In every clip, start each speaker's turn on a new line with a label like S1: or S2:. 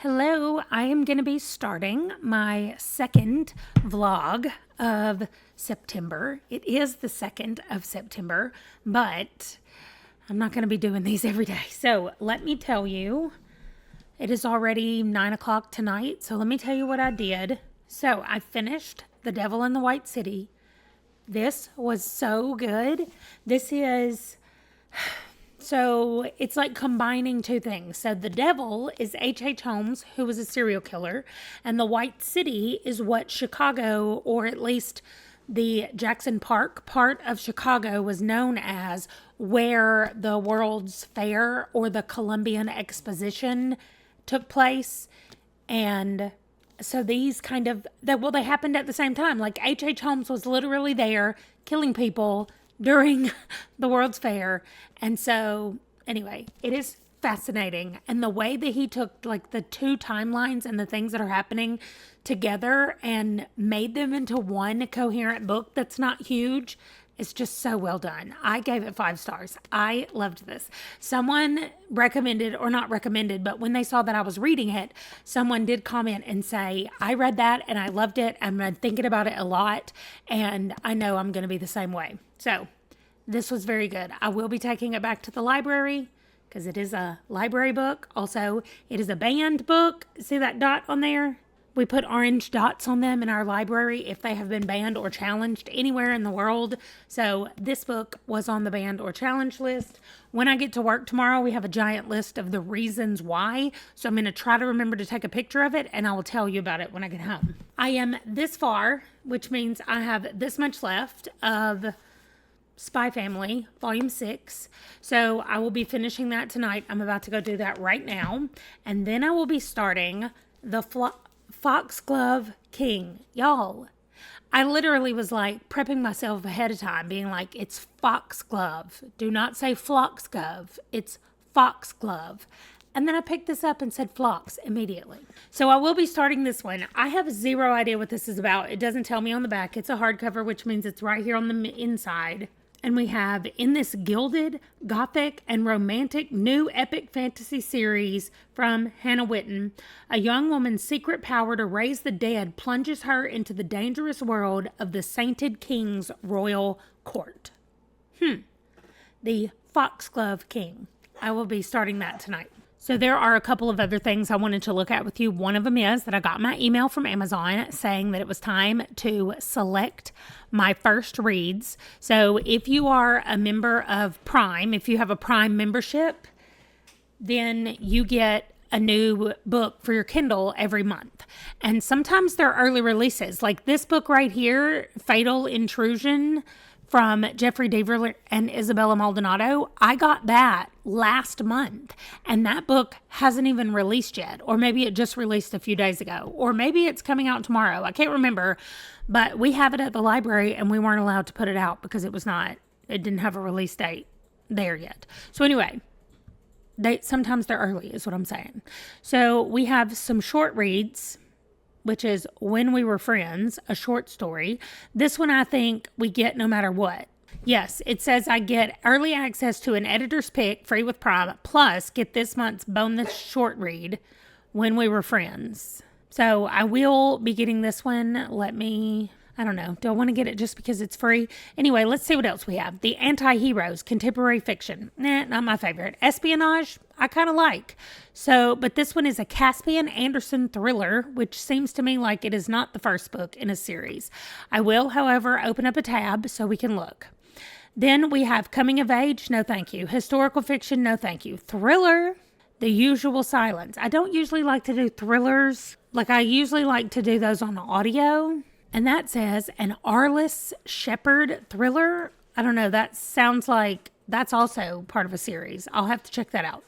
S1: Hello, I am going to be starting my second vlog of September. It is the 2nd of September, but I'm not going to be doing these every day. So let me tell you, it is already 9 o'clock tonight. So let me tell you what I did. So I finished The Devil in the White City. This was so good. So it's like combining two things. So the devil is H.H. Holmes, who was a serial killer, and the White City is what Chicago, or at least the Jackson Park part of Chicago, was known as, where the World's Fair or the Columbian Exposition took place. And so these they happened at the same time. Like H.H. Holmes was literally there killing people during the World's Fair. And so anyway, it is fascinating. And the way that he took like the two timelines and the things that are happening together and made them into one coherent book that's not huge is just so well done. I gave it 5 stars. I loved this. Someone recommended, or not recommended, but when they saw that I was reading it, someone did comment and say, I read that and I loved it. I'm thinking about it a lot, and I know I'm going to be the same way. So this was very good. I will be taking it back to the library because it is a library book. Also, it is a banned book. See that dot on there? We put orange dots on them in our library if they have been banned or challenged anywhere in the world. So this book was on the banned or challenged list. When I get to work tomorrow, we have a giant list of the reasons why. So I'm going to try to remember to take a picture of it, and I will tell you about it when I get home. I am this far, which means I have this much left of Spy Family, Volume 6. So I will be finishing that tonight. I'm about to go do that right now. And then I will be starting the Foxglove King. Y'all, I literally was like prepping myself ahead of time, being like, it's Foxglove. Do not say Floxglove. It's Foxglove. And then I picked this up and said Phlox immediately. So I will be starting this one. I have zero idea what this is about. It doesn't tell me on the back. It's a hardcover, which means it's right here on the inside. And we have, in this gilded, gothic, and romantic new epic fantasy series from Hannah Witten, a young woman's secret power to raise the dead plunges her into the dangerous world of the Sainted King's royal court. The Foxglove King. I will be starting that tonight. So there are a couple of other things I wanted to look at with you. One of them is that I got my email from Amazon saying that it was time to select my first reads. So if you are a member of Prime, if you have a Prime membership, then you get a new book for your Kindle every month. And sometimes they're early releases. Like this book right here, Fatal Intrusion, from Jeffrey Deaver and Isabella Maldonado. I got that last month, and that book hasn't even released yet. Or maybe it just released a few days ago. Or maybe it's coming out tomorrow. I can't remember. But we have it at the library, and we weren't allowed to put it out because it didn't have a release date there yet. So anyway, sometimes they're early is what I'm saying. So we have some short reads, which is When We Were Friends, a short story. This one I think we get no matter what. Yes, it says I get early access to an editor's pick free with Prime, plus get this month's bonus short read, When We Were Friends. So I will be getting this one. I don't know. Do I want to get it just because it's free? Anyway, let's see what else we have. The Anti-Heroes, contemporary fiction. Not my favorite. Espionage, I kind of like. So, but this one is a Caspian Anderson thriller, which seems to me like it is not the first book in a series. I will, however, open up a tab so we can look. Then we have Coming of Age, no thank you. Historical fiction, no thank you. Thriller, The Usual Silence. I don't usually like to do thrillers. Like I usually like to do those on audio. And that says an Arliss Shepherd thriller. I don't know. That sounds like that's also part of a series. I'll have to check that out.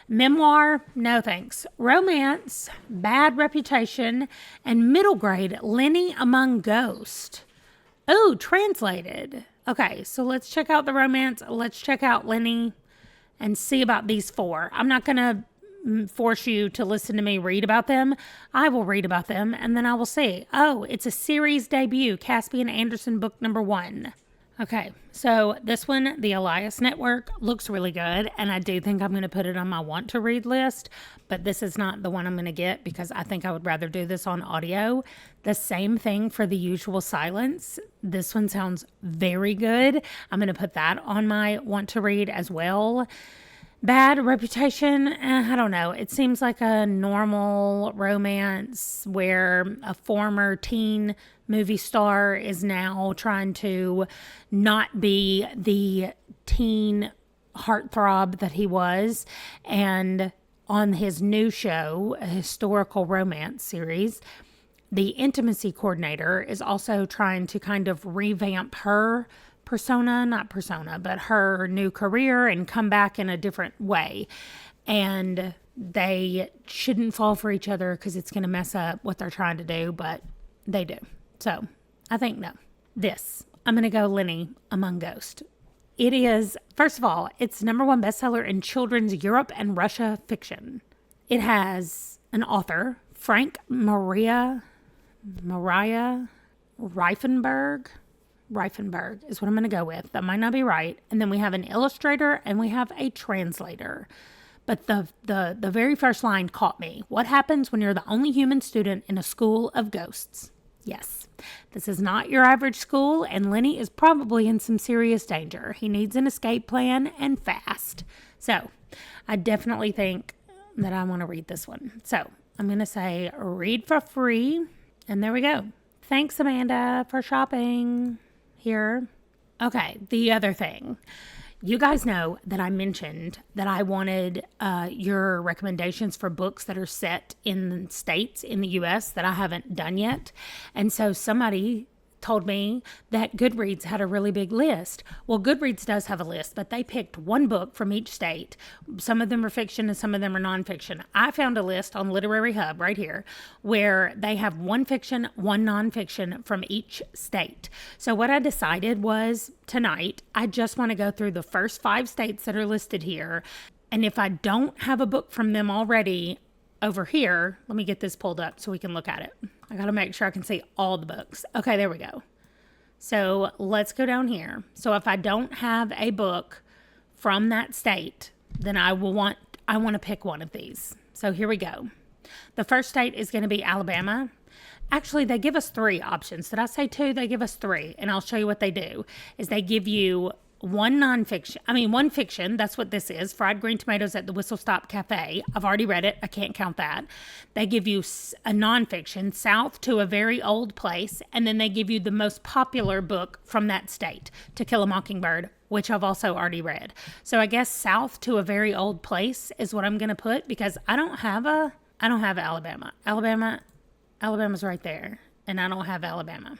S1: Memoir, no thanks. Romance, Bad Reputation, and middle grade, Lenny Among Ghosts. Oh, translated. Okay, so let's check out the romance. Let's check out Lenny and see about these 4. I'm not going to force you to listen to me read about them. I will read about them and then I will see. Oh, it's a series debut, Caspian Anderson book number 1. Okay, so this one, the Elias Network, looks really good, and I do think I'm going to put it on my want to read list, but this is not the one I'm going to get because I think I would rather do this on audio. The same thing for The Usual Silence. This one sounds very good. I'm going to put that on my want to read as well. Bad Reputation, I don't know. It seems like a normal romance where a former teen movie star is now trying to not be the teen heartthrob that he was. And on his new show, a historical romance series, the intimacy coordinator is also trying to kind of revamp her but her new career and come back in a different way. And they shouldn't fall for each other because it's going to mess up what they're trying to do, but they do. So I think no. I'm going to go Lenny Among Ghosts. It is, first of all, it's #1 bestseller in children's Europe and Russia fiction. It has an author, Frank Mariah Reifenberg is what I'm going to go with. That might not be right. And then we have an illustrator and we have a translator. But the very first line caught me. What happens when you're the only human student in a school of ghosts? Yes, this is not your average school, and Lenny is probably in some serious danger. He needs an escape plan and fast. So I definitely think that I want to read this one. So I'm going to say read for free. And there we go. Thanks, Amanda, for shopping here. Okay, the other thing. You guys know that I mentioned that I wanted your recommendations for books that are set in states in the U.S. that I haven't done yet. And so somebody told me that Goodreads had a really big list. Well, Goodreads does have a list, but they picked one book from each state. Some of them are fiction and some of them are nonfiction. I found a list on Literary Hub right here where they have one fiction, one nonfiction from each state. So what I decided was tonight, I just want to go through the first 5 states that are listed here. And if I don't have a book from them already over here, let me get this pulled up so we can look at it. I got to make sure I can see all the books. Okay, there we go. So let's go down here. So if I don't have a book from that state, then I want to pick one of these. So here we go. The first state is going to be Alabama. Actually, they give us 3 options. Did I say 2? They give us 3, and I'll show you what they do. Is they give you one fiction. That's what this is. Fried Green Tomatoes at the Whistle Stop Cafe. I've already read it. I can't count that. They give you a nonfiction, South to a Very Old Place. And then they give you the most popular book from that state, To Kill a Mockingbird, which I've also already read. So I guess South to a Very Old Place is what I'm going to put because I don't have Alabama. Alabama's right there. And I don't have Alabama.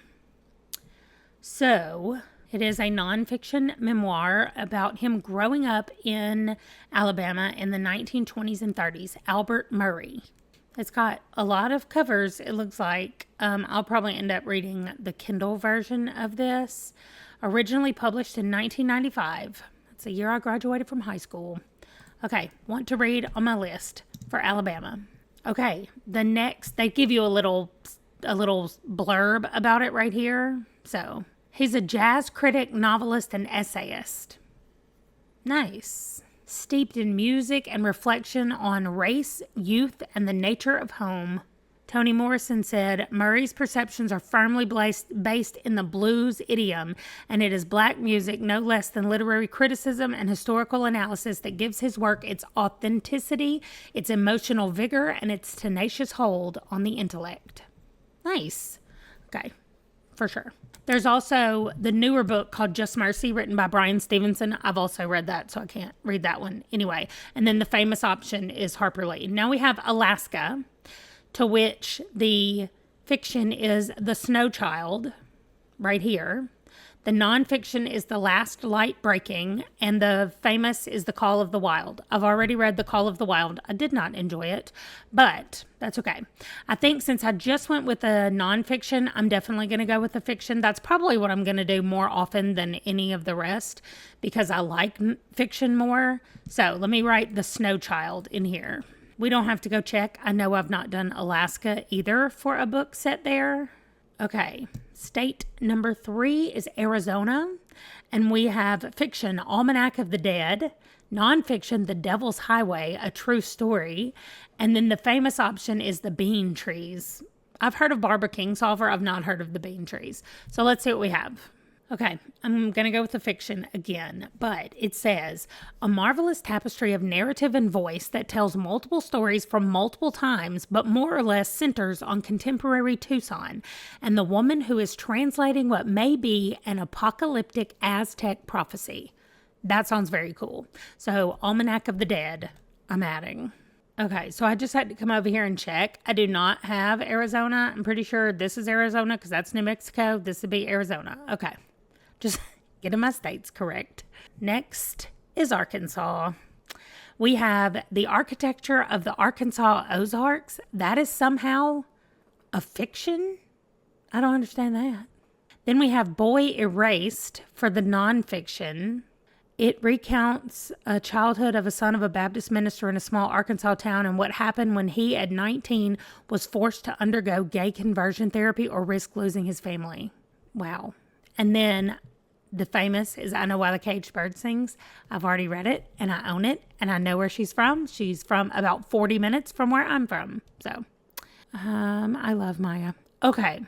S1: So it is a nonfiction memoir about him growing up in Alabama in the 1920s and 30s, Albert Murray. It's got a lot of covers, it looks like. I'll probably end up reading the Kindle version of this. Originally published in 1995. That's the year I graduated from high school. Okay, want to read on my list for Alabama. Okay, the next, they give you a little blurb about it right here. So he's a jazz critic, novelist, and essayist. Nice. Steeped in music and reflection on race, youth, and the nature of home. Toni Morrison said, Murray's perceptions are firmly based in the blues idiom, and it is black music, no less than literary criticism and historical analysis, that gives his work its authenticity, its emotional vigor, and its tenacious hold on the intellect. Nice. Okay, for sure. There's also the newer book called Just Mercy, written by Brian Stevenson. I've also read that, so I can't read that one anyway. And then the famous option is Harper Lee. Now we have Alaska, to which the fiction is The Snow Child, right here. The nonfiction is The Last Light Breaking, and the famous is The Call of the Wild. I've already read The Call of the Wild. I did not enjoy it, but that's okay. I think since I just went with the nonfiction, I'm definitely going to go with the fiction. That's probably what I'm going to do more often than any of the rest, because I like fiction more. So let me write The Snow Child in here. We don't have to go check. I know I've not done Alaska either for a book set there. Okay, state number 3 is Arizona, and we have fiction, Almanac of the Dead, nonfiction, The Devil's Highway, a true story, and then the famous option is the bean trees. I've heard of Barbara Kingsolver. I've not heard of the bean trees. So let's see what we have. Okay, I'm going to go with the fiction again, but it says, a marvelous tapestry of narrative and voice that tells multiple stories from multiple times, but more or less centers on contemporary Tucson and the woman who is translating what may be an apocalyptic Aztec prophecy. That sounds very cool. So, Almanac of the Dead, I'm adding. Okay, so I just had to come over here and check. I do not have Arizona. I'm pretty sure this is Arizona because that's New Mexico. This would be Arizona. Okay. Just getting my states correct. Next is Arkansas. We have the architecture of the Arkansas Ozarks. That is somehow a fiction? I don't understand that. Then we have Boy Erased for the nonfiction. It recounts a childhood of a son of a Baptist minister in a small Arkansas town and what happened when he, at 19, was forced to undergo gay conversion therapy or risk losing his family. Wow. And then the famous is I Know Why the Caged Bird Sings. I've already read it, and I own it, and I know where she's from. She's from about 40 minutes from where I'm from. So, I love Maya. Okay.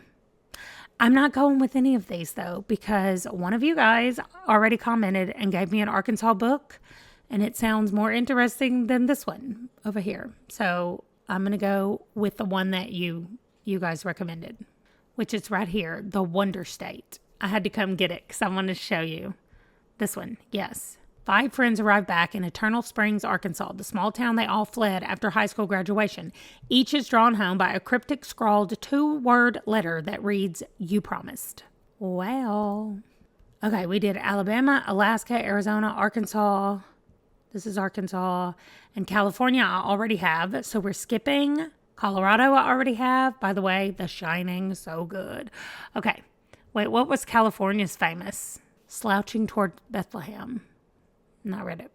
S1: I'm not going with any of these, though, because one of you guys already commented and gave me an Arkansas book, and it sounds more interesting than this one over here. So, I'm going to go with the one that you guys recommended, which is right here, The Wonder State. I had to come get it because I wanted to show you. This one, yes. 5 friends arrive back in Eternal Springs, Arkansas, the small town they all fled after high school graduation. Each is drawn home by a cryptic scrawled 2-word letter that reads, "You promised." Well. Okay, we did Alabama, Alaska, Arizona, Arkansas. This is Arkansas. And California I already have, so we're skipping. Colorado I already have. By the way, The Shining, so good. Okay. Wait, what was California's famous? Slouching Toward Bethlehem. Not read it.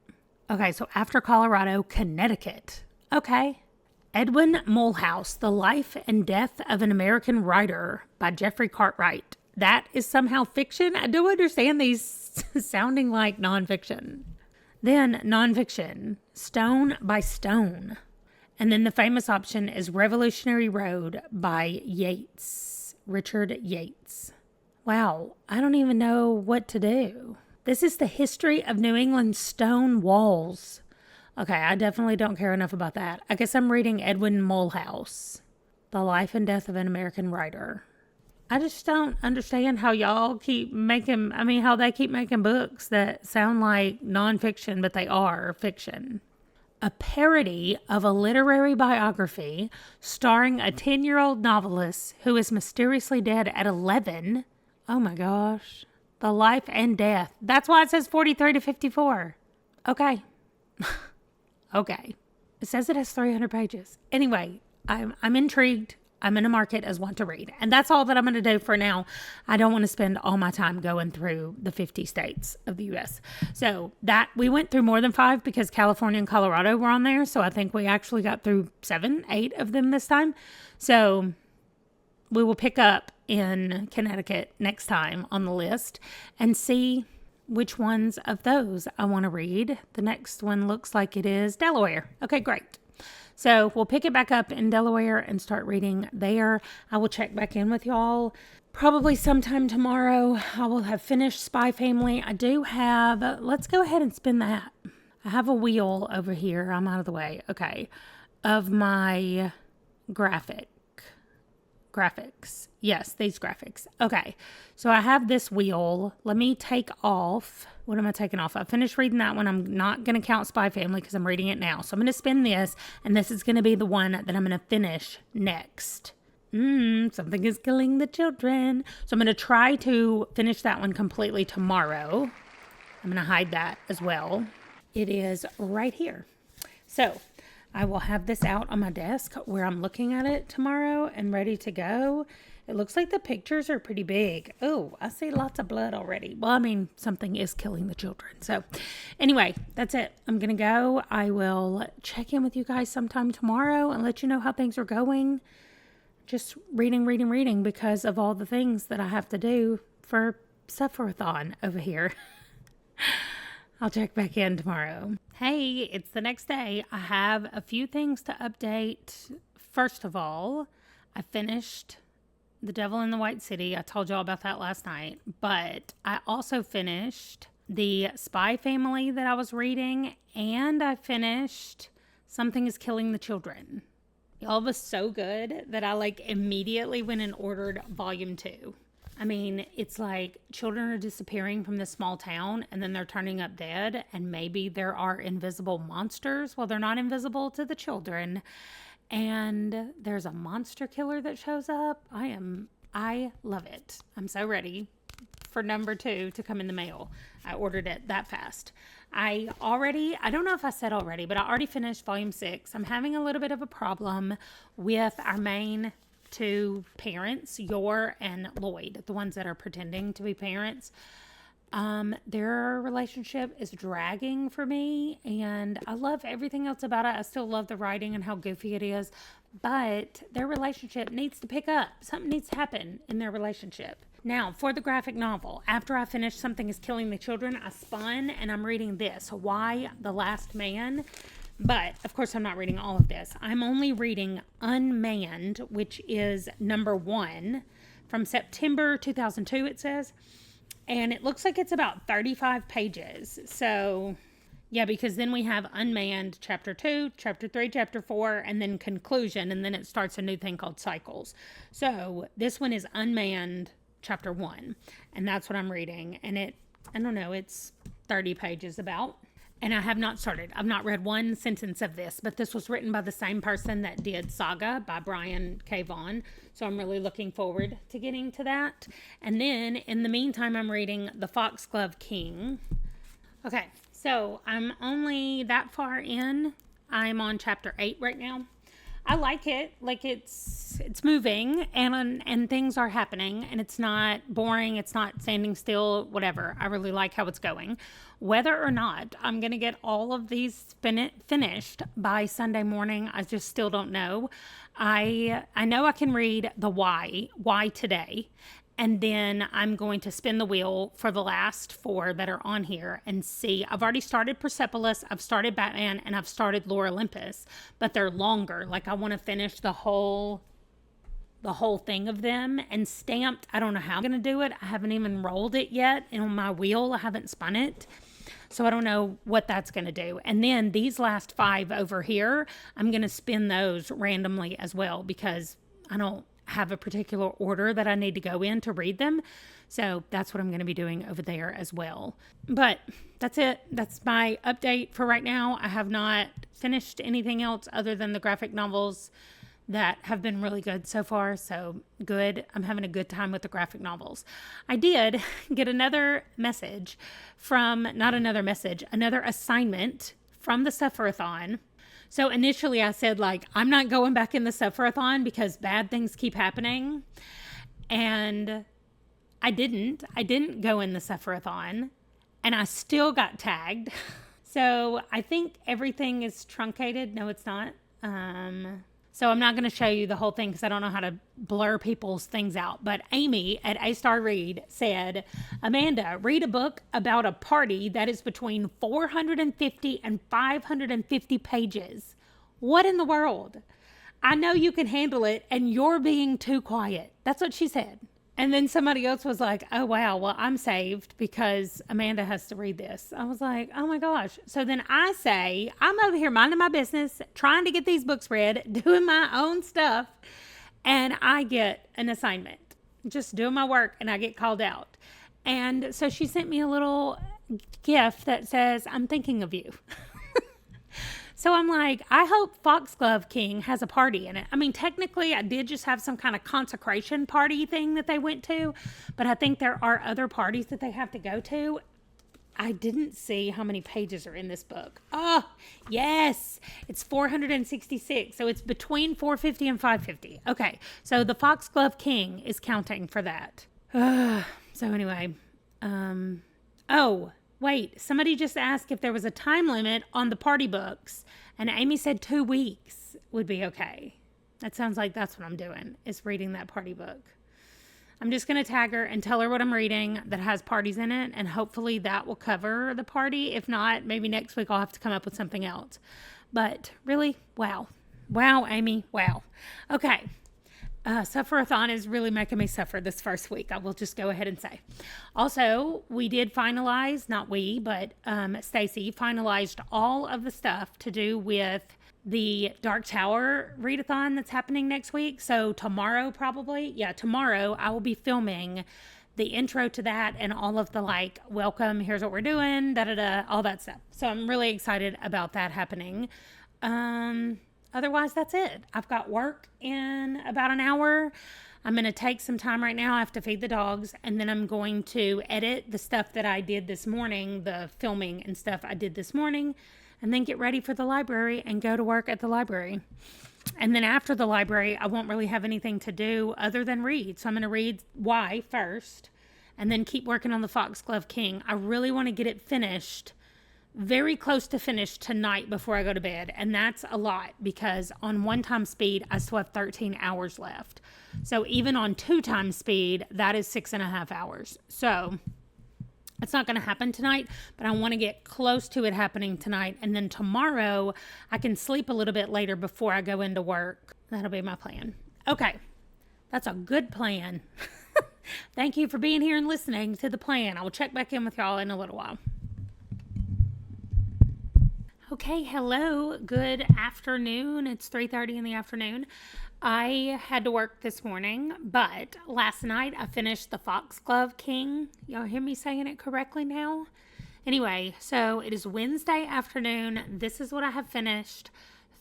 S1: Okay, so after Colorado, Connecticut. Okay. Edwin Mullhouse, The Life and Death of an American Writer by Jeffrey Cartwright. That is somehow fiction? I do understand these sounding like nonfiction. Then nonfiction, Stone by Stone. And then the famous option is Revolutionary Road by Yates, Richard Yates. Wow, I don't even know what to do. This is the history of New England's stone walls. Okay, I definitely don't care enough about that. I guess I'm reading Edwin Mullhouse, The Life and Death of an American Writer. I just don't understand how y'all keep making, how they keep making books that sound like nonfiction, but they are fiction. A parody of a literary biography starring a 10-year-old novelist who is mysteriously dead at 11. Oh my gosh. The Life and Death. That's why it says 43 to 54. Okay. Okay. It says it has 300 pages. Anyway, I'm intrigued. I'm in a market as one to read. And that's all that I'm going to do for now. I don't want to spend all my time going through the 50 states of the U.S. So that we went through more than 5 because California and Colorado were on there. So I think we actually got through 7, 8 of them this time. So we will pick up in Connecticut next time on the list and see which ones of those I want to read. The next one looks like it is Delaware. Okay, great. So we'll pick it back up in Delaware and start reading there. I will check back in with y'all probably sometime tomorrow. I will have finished Spy Family. I do have, let's go ahead and spin that. I have a wheel over here. I'm out of the way. Okay. Of my graphics. Yes, these graphics. Okay. So I have this wheel. Let me take off. What am I taking off? I finished reading that one. I'm not going to count Spy Family because I'm reading it now. So I'm going to spin this, and this is going to be the one that I'm going to finish next. Something is killing the children. So I'm going to try to finish that one completely tomorrow. I'm going to hide that as well. It is right here. So I will have this out on my desk where I'm looking at it tomorrow and ready to go. It looks like the pictures are pretty big. Oh, I see lots of blood already. Well, something is killing the children. So anyway, that's it. I'm going to go. I will check in with you guys sometime tomorrow and let you know how things are going. just reading because of all the things that I have to do for Sufferathon over here. I'll check back in tomorrow. Hey, it's the next day. I have a few things to update. First of all, I finished The Devil in the White City. I told y'all about that last night. But I also finished The Spy Family that I was reading. And I finished Something is Killing the Children. Y'all was so good that I immediately went and ordered volume 2. I mean, it's like children are disappearing from this small town and then they're turning up dead, and maybe there are invisible monsters. Well, they're not invisible to the children. And there's a monster killer that shows up. I love it. I'm so ready for number 2 to come in the mail. I ordered it that fast. I don't know if I said already, but I already finished volume 6. I'm having a little bit of a problem with our main 2 parents, Yor and Lloyd, the ones that are pretending to be parents. Their relationship is dragging for me, and I love everything else about it. I still love the writing and how goofy it is, but their relationship needs to pick up. Something needs to happen in their relationship. Now, for the graphic novel, after I finished Something is Killing the Children, I spun and I'm reading this, Why the Last Man. But, of course, I'm not reading all of this. I'm only reading Unmanned, which is number 1 from September 2002, it says. And it looks like it's about 35 pages. So, yeah, because then we have Unmanned chapter 2, chapter 3, chapter 4, and then conclusion. And then it starts a new thing called Cycles. So, this one is Unmanned chapter 1. And that's what I'm reading. And it's 30 pages about. And I have not started. I've not read one sentence of this, but this was written by the same person that did Saga by Brian K. Vaughan. So I'm really looking forward to getting to that. And then in the meantime, I'm reading The Foxglove King. Okay, so I'm only that far in. I'm on chapter 8 right now. I like it. It's moving and things are happening, and it's not boring. It's not standing still, whatever. I really like how it's going. Whether or not I'm going to get all of these finished by Sunday morning, I just still don't know. I know I can read the Why today. And then I'm going to spin the wheel for the last 4 that are on here and see. I've already started Persepolis, I've started Batman, and I've started Lore Olympus, but they're longer. I want to finish the whole thing of them. And Stamped, I don't know how I'm going to do it. I haven't even rolled it yet. And on my wheel, I haven't spun it. So I don't know what that's going to do. And then these last 5 over here, I'm going to spin those randomly as well, because I don't have a particular order that I need to go in to read them. So that's what I'm going to be doing over there as well. But that's it. That's my update for right now. I have not finished anything else other than the graphic novels that have been really good so far. So good. I'm having a good time with the graphic novels. I did get another assignment from the Sufferathon. So initially I said, I'm not going back in the Sufferathon because bad things keep happening. And I didn't go in the Sufferathon, and I still got tagged. So I think everything is truncated. No, it's not. So I'm not going to show you the whole thing because I don't know how to blur people's things out. But Amy at A Star Read said, Amanda, read a book about a party that is between 450 and 550 pages. What in the world? I know you can handle it, and you're being too quiet. That's what she said. And then somebody else was like, oh, wow, well, I'm saved because Amanda has to read this. I was like, oh, my gosh. So then I say, I'm over here minding my business, trying to get these books read, doing my own stuff, and I get an assignment, just doing my work, and I get called out. And so she sent me a little gift that says, I'm thinking of you. So I'm like, I hope Foxglove King has a party in it. I mean, technically, I did just have some kind of consecration party thing that they went to, but I think there are other parties that they have to go to. I didn't see how many pages are in this book. Oh, yes. It's 466. So it's between 450 and 550. Okay. So the Foxglove King is counting for that. So anyway, oh, wait, somebody just asked if there was a time limit on the party books, and Amy said 2 weeks would be okay. That sounds like that's what I'm doing, is reading that party book. I'm just going to tag her and tell her what I'm reading that has parties in it, and hopefully that will cover the party. If not, maybe next week I'll have to come up with something else. But really, wow. Wow, Amy, wow. Okay. Sufferathon is really making me suffer this first week. I will just go ahead and say. Also, we did finalize, not we, but Stacy finalized all of the stuff to do with the Dark Tower readathon that's happening next week. So tomorrow, tomorrow I will be filming the intro to that and all of the welcome, here's what we're doing, all that stuff. So I'm really excited about that happening. Otherwise, that's it. I've got work in about an hour. I'm going to take some time right now. I have to feed the dogs, and then I'm going to edit the stuff that I did this morning, the filming and stuff I did this morning, and then get ready for the library and go to work at the library. And then after the library, I won't really have anything to do other than read. So I'm going to read Y first, and then keep working on the Foxglove King. I really want to get it finished, very close to finished tonight before I go to bed. And that's a lot because on 1 times speed, I still have 13 hours left. So even on 2 times speed, that is 6.5 hours. So it's not going to happen tonight, but I want to get close to it happening tonight. And then tomorrow I can sleep a little bit later before I go into work. That'll be my plan. Okay. That's a good plan. Thank you for being here and listening to the plan. I will check back in with y'all in a little while. Okay, hello, good afternoon. It's 3:30 in the afternoon. I had to work this morning, but last night I finished the Foxglove King. Y'all hear me saying it correctly now? Anyway, so it is Wednesday afternoon. This is what I have finished.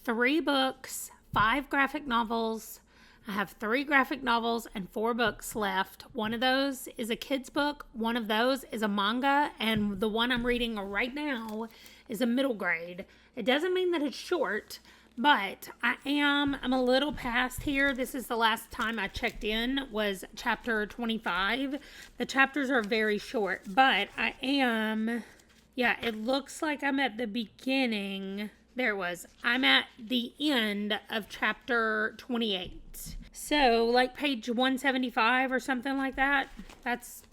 S1: 3 books, 5 graphic novels. I have 3 graphic novels and 4 books left. One of those is a kid's book. One of those is a manga. And the one I'm reading right now is a middle grade. It doesn't mean that it's short, but I'm a little past here. This is the last time I checked in was chapter 25. The chapters are very short, but it looks like I'm at the beginning. I'm at the end of chapter 28. So like page 175 or something like that. That's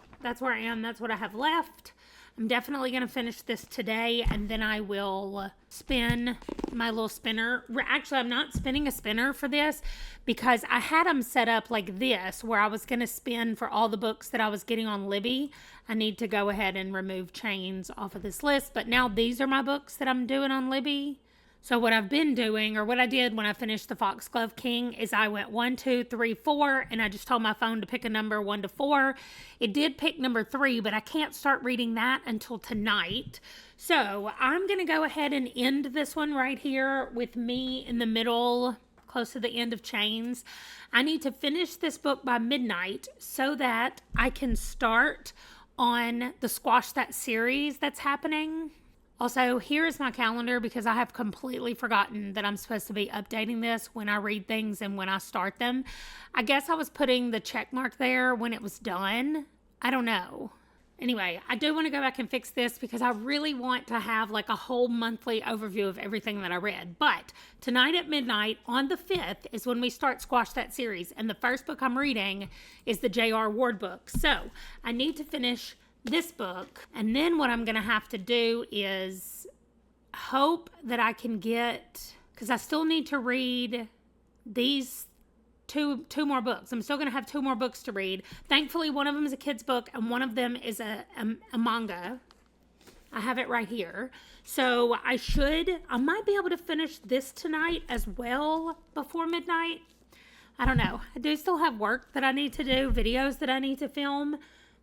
S1: where I am. That's what I have left. I'm definitely going to finish this today, and then I will spin my little spinner. Actually, I'm not spinning a spinner for this because I had them set up like this where I was going to spin for all the books that I was getting on Libby. I need to go ahead and remove chains off of this list, but now these are my books that I'm doing on Libby. So what I've been doing, or what I did when I finished the Foxglove King, is I went 1, 2, 3, 4, and I just told my phone to pick a number 1 to 4. It did pick number 3, but I can't start reading that until tonight. So I'm going to go ahead and end this one right here with me in the middle, close to the end of Chains. I need to finish this book by midnight so that I can start on the Squash That series that's happening. Also, here is my calendar because I have completely forgotten that I'm supposed to be updating this when I read things and when I start them. I guess I was putting the check mark there when it was done. I don't know. Anyway, I do want to go back and fix this because I really want to have like a whole monthly overview of everything that I read. But tonight at midnight on the 5th is when we start Squash That series. And the first book I'm reading is the J.R. Ward book. So I need to finish this book, and then what I'm going to have to do is hope that I can get, because I still need to read these two more books. I'm still going to have 2 more books to read. Thankfully, one of them is a kid's book, and one of them is a manga. I have it right here. So I might be able to finish this tonight as well before midnight. I don't know. I do still have work that I need to do, videos that I need to film.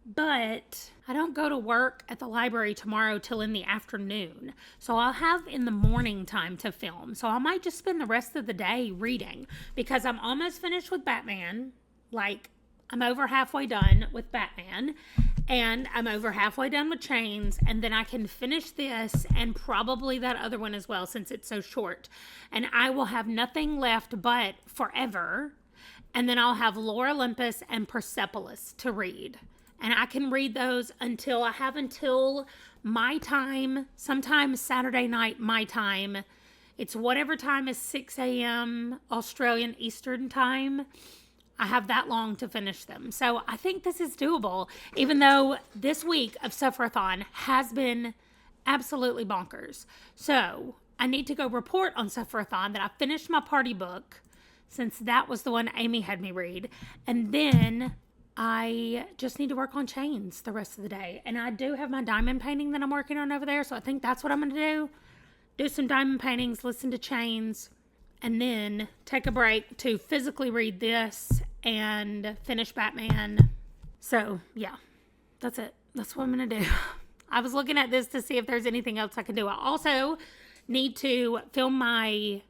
S1: But I don't go to work at the library tomorrow till in the afternoon. So I'll have in the morning time to film. So I might just spend the rest of the day reading because I'm almost finished with Batman. Like, I'm over halfway done with Batman. And I'm over halfway done with Chains. And then I can finish this and probably that other one as well since it's so short. And I will have nothing left but Forever. And then I'll have Lore Olympus and Persepolis to read. And I can read those until my time, sometime Saturday night, my time. It's whatever time is 6 a.m. Australian Eastern time. I have that long to finish them. So I think this is doable, even though this week of Sufferathon has been absolutely bonkers. So I need to go report on Sufferathon that I finished my party book, since that was the one Amy had me read. And then I just need to work on chains the rest of the day. And I do have my diamond painting that I'm working on over there. So I think that's what I'm going to do. Do some diamond paintings, listen to chains, and then take a break to physically read this and finish Batman. So yeah, that's it. That's what I'm going to do. I was looking at this to see if there's anything else I can do. I also need to film my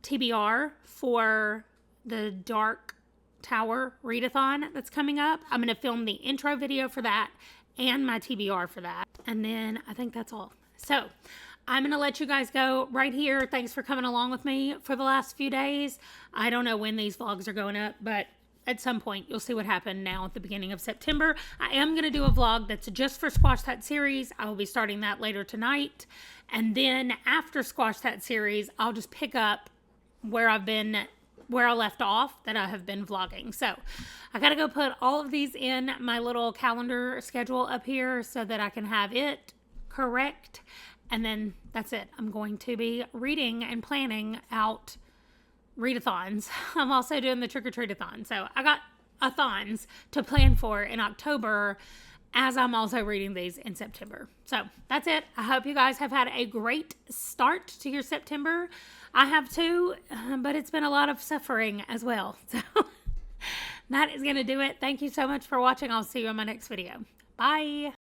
S1: TBR for the Dark Tower readathon that's coming up. I'm going to film the intro video for that and my TBR for that. And then I think that's all. So I'm going to let you guys go right here. Thanks for coming along with me for the last few days. I don't know when these vlogs are going up, but at some point you'll see what happened now at the beginning of September. I am going to do a vlog that's just for Squash That series. I will be starting that later tonight. And then after Squash That series, I'll just pick up where I left off that I have been vlogging. So I got to go put all of these in my little calendar schedule up here so that I can have it correct. And then that's it. I'm going to be reading and planning out readathons. I'm also doing the trick-or-treat-a-thon. So I got a-thons to plan for in October, as I'm also reading these in September. So that's it. I hope you guys have had a great start to your September. I have too, but it's been a lot of suffering as well. So that is going to do it. Thank you so much for watching. I'll see you in my next video. Bye.